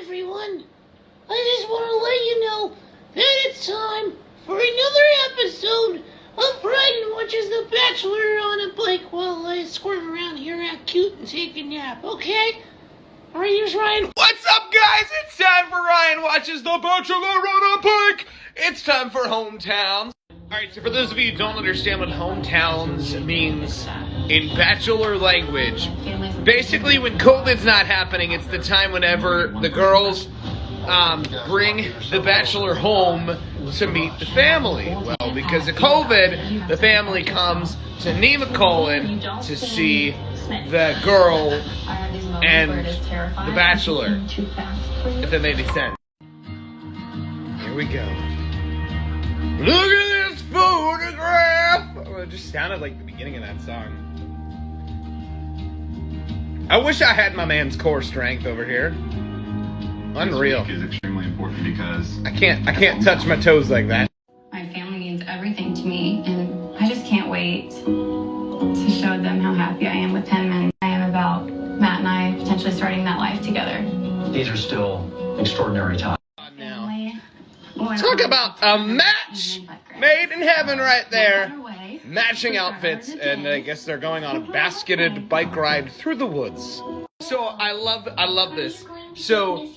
everyone. I just want to let you know that it's time for another episode of Ryan Watches The Bachelor on a bike while I squirm around here, act cute, and take a nap, okay? Alright, here's Ryan. What's up, guys? It's time for Ryan Watches The Bachelor on a bike. It's time for hometowns. Alright, so for those of you who don't understand what hometowns means in Bachelor language, basically when COVID's not happening, it's the time whenever the girls bring the Bachelor home to meet the family. Well, because of COVID, the family comes to Nemacolin to see the girl and the Bachelor, if that made any sense. Here we go. Look at this photograph! Oh, it just sounded like the beginning of that song. I wish I had my man's core strength over here. Unreal. This week is extremely important because I can't touch my toes like that. My family means everything to me, and I just can't wait to show them how happy I am with him and I am about Matt and I potentially starting that life together. These are still extraordinary times. Talk about a match made in heaven right there. Matching outfits, and I guess they're going on a basketed bike ride through the woods. So I love this. So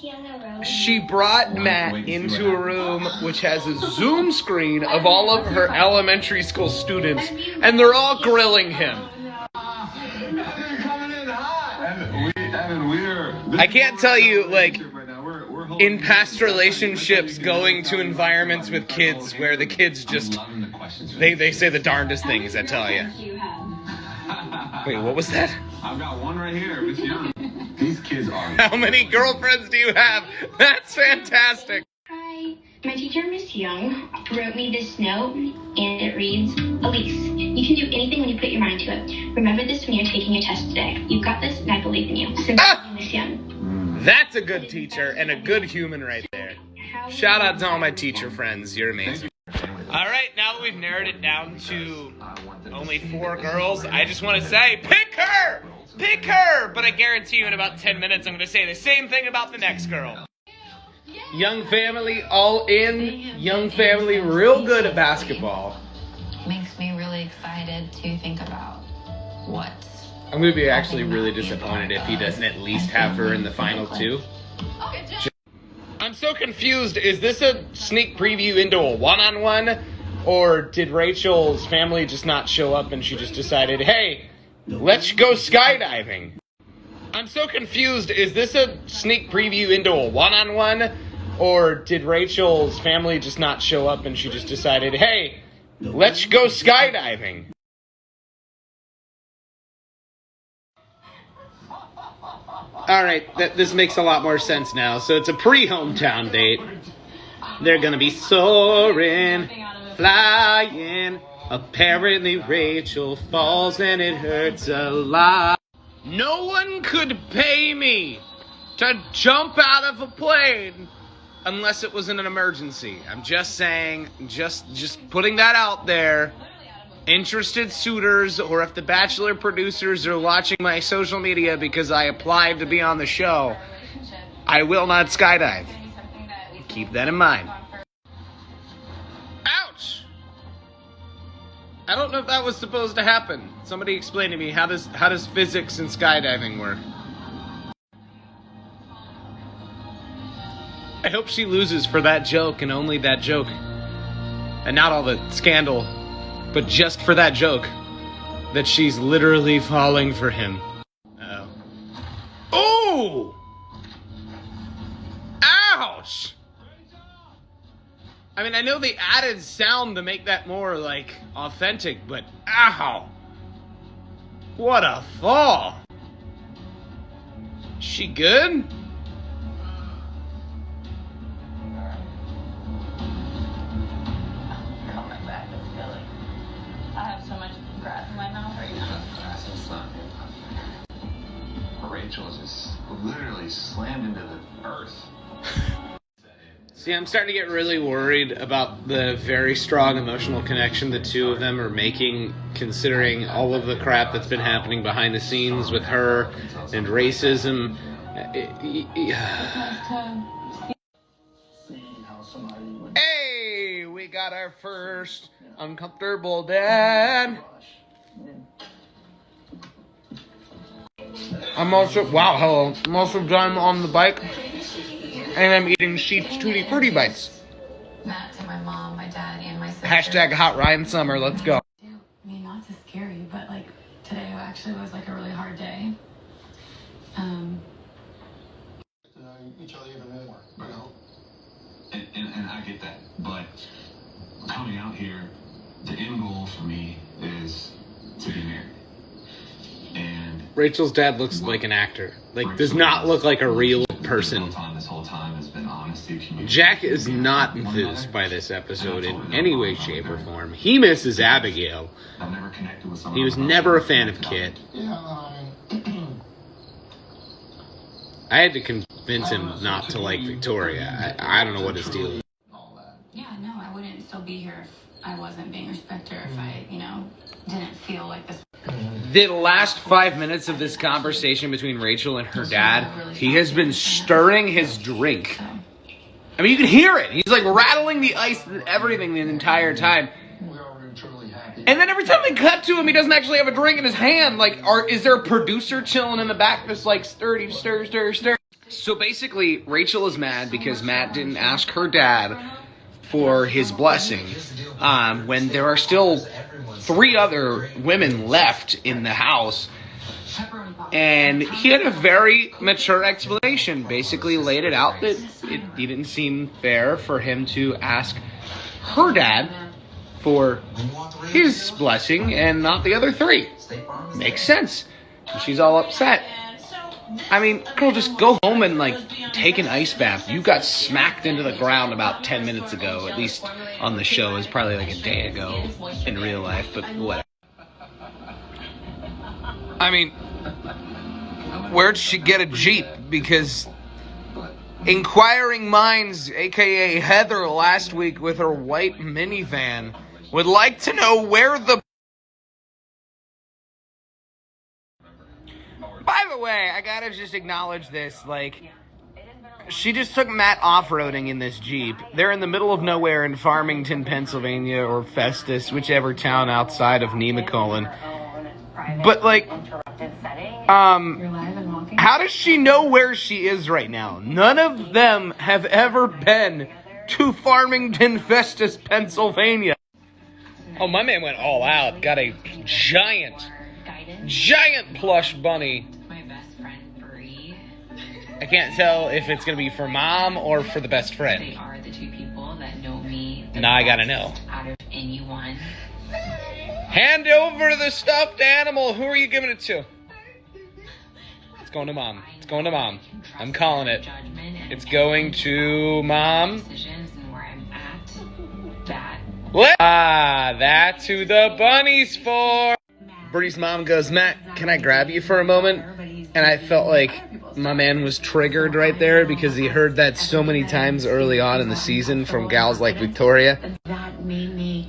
she brought Matt into a room which has a Zoom screen of all of her elementary school students, and they're all grilling him. I can't tell you, like, in past relationships, going to environments with kids where the kids just, they say the darndest things, I tell you. Wait, what was that? I've got one right here, Miss Young. These kids are. How many girlfriends do you have? That's fantastic. Hi, my teacher, Miss Young, wrote me this note, and it reads, Elise, you can do anything when you put your mind to it. Remember this when you're taking a test today. You've got this, and I believe in you. Sincerely, Miss Young. That's a good teacher and a good human right there. Shout out to all my teacher friends. You're amazing. Alright, now that we've narrowed it down to only 4 girls, I just want to say, pick her! Pick her! But I guarantee you in about 10 minutes I'm going to say the same thing about the next girl. Young family, all in. Young family, real good at basketball. Makes me really excited to think about what. I'm going to be actually really disappointed if he doesn't at least have her in the final 2. I'm so confused. Is this a sneak preview into a one-on-one? Or did Rachel's family just not show up and she just decided, hey, let's go skydiving? I'm so confused. Is this a sneak preview into a one-on-one? Or did Rachel's family just not show up and she just decided, hey, let's go skydiving? Alright, this makes a lot more sense now. So it's a pre-hometown date. They're gonna be soaring, flying. Apparently Rachel falls and it hurts a lot. No one could pay me to jump out of a plane unless it was in an emergency. I'm just saying, just putting that out there. Interested suitors, or if the Bachelor producers are watching my social media because I applied to be on the show, I will not skydive. Keep that in mind. Ouch! I don't know if that was supposed to happen. Somebody explain to me, how does physics and skydiving work? I hope she loses for that joke and only that joke. And not all the scandal. But just for that joke, that she's literally falling for him. Uh-oh. Oh! Ouch! I mean, I know they added sound to make that more, like, authentic, but ow! What a fall! She good? Rachel just literally slammed into the earth. See, I'm starting to get really worried about the very strong emotional connection the two of them are making, considering all of the crap that's been happening behind the scenes with her and racism Hey, we got our first uncomfortable dad. I'm also done on the bike, and I'm eating Sheep's Tutti Frutti Bites. Matt, to my mom, my dad, and my sister. Hashtag Hot Ryan Summer. Let's go. I mean, not to scare you, but like today actually was like a really hard day. Each other even more, you know? And I get that, but coming out here, the end goal for me is to be married. And Rachel's dad looks like an actor. Like, does not look like a real person. This whole time has been honesty, communication. Jack is not enthused by this episode in any way, shape, or form. He misses Abigail. I've never connected with someone. He was never a fan of Kit. I had to convince him not to like Victoria. I don't know what his deal is. Yeah, no, I wouldn't still be here if I wasn't being respected, or if I, didn't feel like this. The last 5 minutes of this conversation between Rachel and her dad, he has been stirring his drink. I mean, you can hear it. He's like rattling the ice and everything the entire time. And then every time they cut to him, he doesn't actually have a drink in his hand. Like, is there a producer chilling in the back that's like, stir. So basically, Rachel is mad because Matt didn't ask her dad for his blessing when there are still 3 other women left in the house. And he had a very mature explanation, basically laid it out that it didn't seem fair for him to ask her dad for his blessing and not the other 3. Makes sense. And she's all upset. I mean, girl, just go home and, take an ice bath. You got smacked into the ground about 10 minutes ago, at least on the show. It was probably a day ago in real life, but whatever. I mean, where'd she get a Jeep? Because Inquiring Minds, a.k.a. Heather, last week with her white minivan, would like to know where the... By the way, I gotta just acknowledge this, she just took Matt off-roading in this Jeep. They're in the middle of nowhere in Farmington, Pennsylvania, or Festus, whichever town outside of Nemacolin. But, how does she know where she is right now? None of them have ever been to Farmington, Festus, Pennsylvania. Oh, my man went all out. Got a giant plush bunny. My best friend, Bree. I can't tell if it's going to be for mom or for the best friend. They are the 2 people that know me. Now I gotta know. Out of anyone. Hand over the stuffed animal. Who are you giving it to? It's going to mom. It's going to mom. I'm calling it. It's going to mom. That's who the bunny's for. Bree's mom goes, Matt, can I grab you for a moment? And I felt like my man was triggered right there because he heard that so many times early on in the season from gals like Victoria.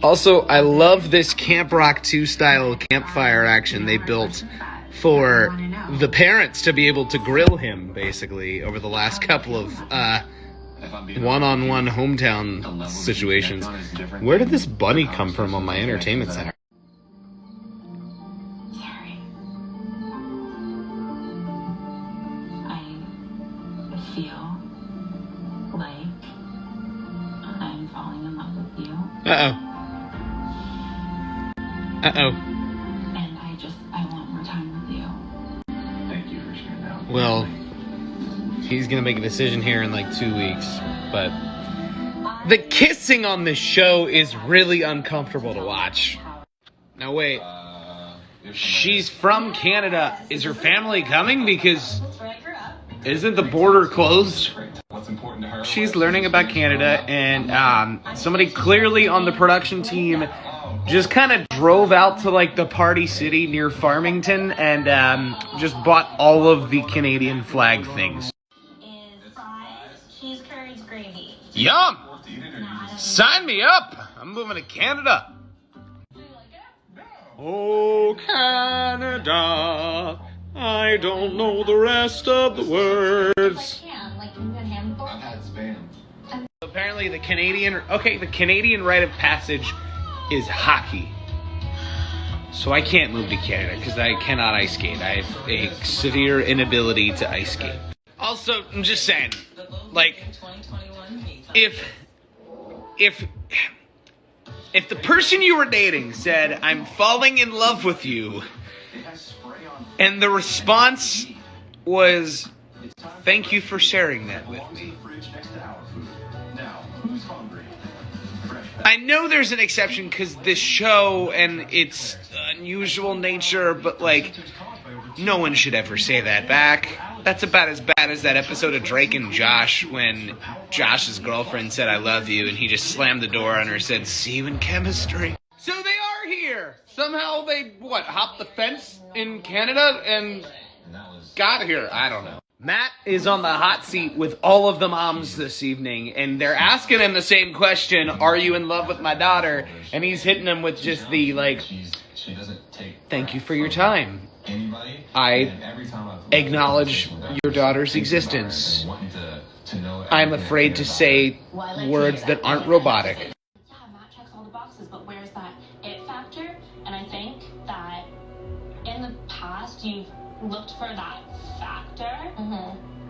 Also, I love this Camp Rock 2 style campfire action they built for the parents to be able to grill him, basically, over the last couple of one-on-one hometown situations. Where did this bunny come from on my entertainment center? Sorry. I feel like I'm falling in love with you. Uh-oh. And I want more time with you. Thank you for sharing that. Well, he's gonna make a decision here in 2 weeks, but the kissing on this show is really uncomfortable to watch. Now wait, she's from Canada. Is her family coming? Because isn't the border closed? What's important to her? She's learning about Canada, and somebody clearly on the production team just kind of drove out to the party city near Farmington and just bought all of the Canadian flag things. Is fries, cheese curds, gravy. Yum! Sign me up! I'm moving to Canada. Oh, Canada, I don't know the rest of the words. I've had spam. Apparently the Canadian rite of passage is hockey. So I can't move to Canada because I cannot ice skate. I have a severe inability to ice skate. Also, I'm just saying, like, if the person you were dating said, "I'm falling in love with you," and the response was, "Thank you for sharing that with me," I know there's an exception because this show and its unusual nature, but, like, no one should ever say that back. That's about as bad as that episode of Drake and Josh when Josh's girlfriend said, "I love you," and he just slammed the door on her and said, "See you in chemistry." So they are here. Somehow they, hopped the fence in Canada and got here. I don't know. Matt is on the hot seat with all of the moms this evening, and they're asking him the same question, "Are you in love with my daughter?" And he's hitting them with just the, like, "Thank you for your time. I acknowledge your daughter's existence. I'm afraid to say words that aren't robotic." Yeah, Matt checks all the boxes, but where's that it factor? And I think that in the past you've looked for that factor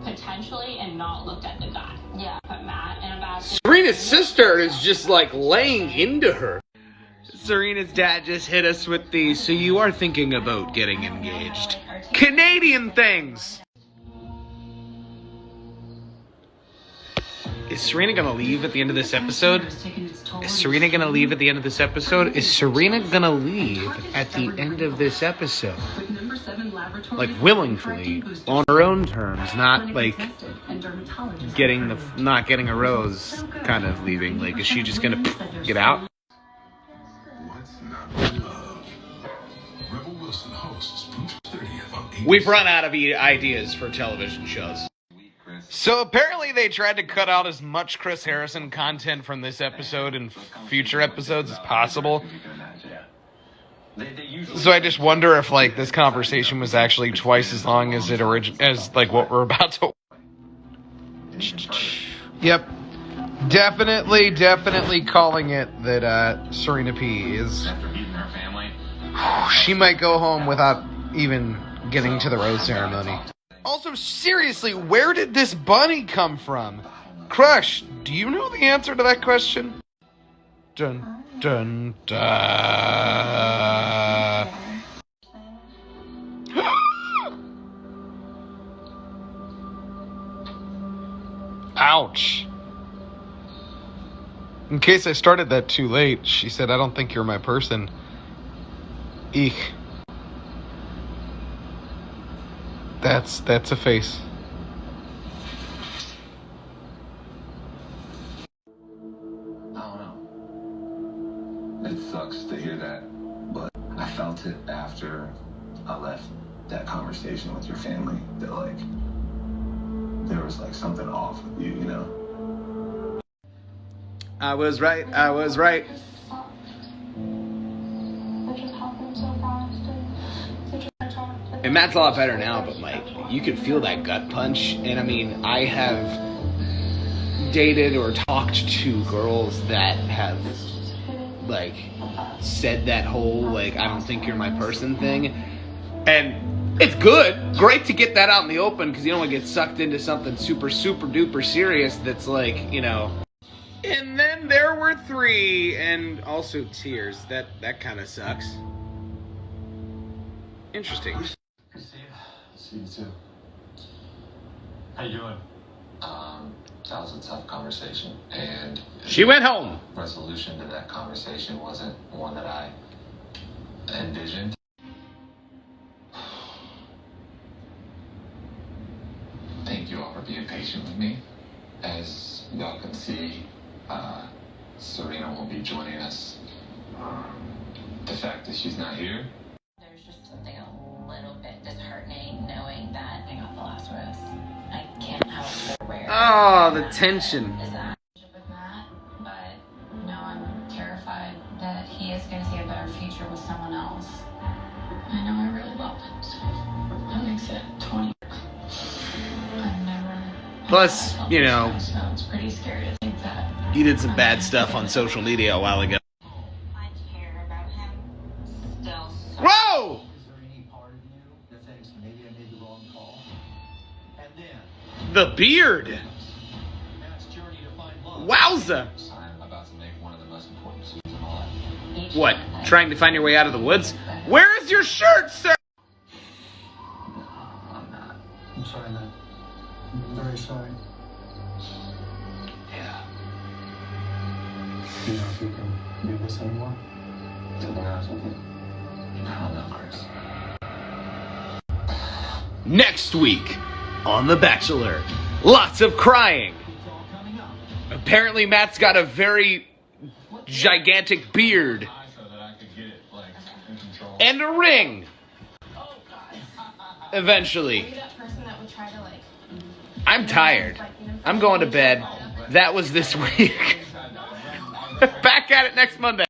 potentially and not looked at the guy. Yeah. Put Matt in a bad situation. Serena's sister is just, like, laying into her. Serena's dad just hit us with the, "So you are thinking about getting engaged." Canadian things! Is Serena gonna leave at the end of this episode? Is Serena gonna leave at the end of this episode? Is Serena gonna leave at the end of this episode? Like, willingly, on her own terms, not, like, not getting a rose, kind of leaving. Like, is she just gonna get out? We've run out of ideas for television shows. So apparently they tried to cut out as much Chris Harrison content from this episode and future episodes as possible. So I just wonder if, like, this conversation was actually twice as long as like what we're about to. Yep. Definitely calling it that Serena P is. She might go home without even getting to the rose ceremony. Also, seriously, where did this bunny come from? Crush, do you know the answer to that question? Dun, dun, dun. Ouch. In case I started that too late, she said, "I don't think you're my person." Eek. That's a face. I don't know. It sucks to hear that, but I felt it after I left that conversation with your family that, like, there was, like, something off with you, you know? I was right. And Matt's a lot better now, but, like, you could feel that gut punch. And I mean, I have dated or talked to girls that have, like, said that whole, like, "I don't think you're my person" thing. And it's great to get that out in the open, because you don't want to get sucked into something super duper serious that's, like, you know. And then there were 3, and also tears. That kind of sucks. Interesting. See you too. How you doing? That was a tough conversation, and She went home. resolution to that conversation wasn't one that I envisioned. Thank you all for being patient with me. As y'all can see, Serena won't be joining us. The fact that she's not here. There's just something a little bit disheartening knowing that I got the last rose. I can't help but wear it. Oh, the tension. Is that with Matt? But now I'm terrified that he is going to see a better future with someone else. I know I really love him, so I'm makes it 20. I've never. Plus, you know, So it's pretty scary to think that. he did some bad stuff on social media a while ago. I care about him still. Whoa! Is there any part of you that thinks maybe I made the wrong call? And then, The beard. Matt's journey to find love. Wowza. I'm about to make one of the most important decisions of my life. What? Trying to find your way out of the woods? Where is your shirt, sir? No, I'm not. I'm sorry, Matt. I'm very sorry. Yeah. Do you know if you can do this anymore? To be honest with you, I don't know, Chris. Next week on The Bachelor, lots of crying. It's all coming up. Apparently Matt's got a very gigantic beard So that I could get it, like, in control. and a ring. Oh God. Eventually. Are you that person that would try to like? I'm tired. I'm going to bed. That was this week. Back at it next Monday.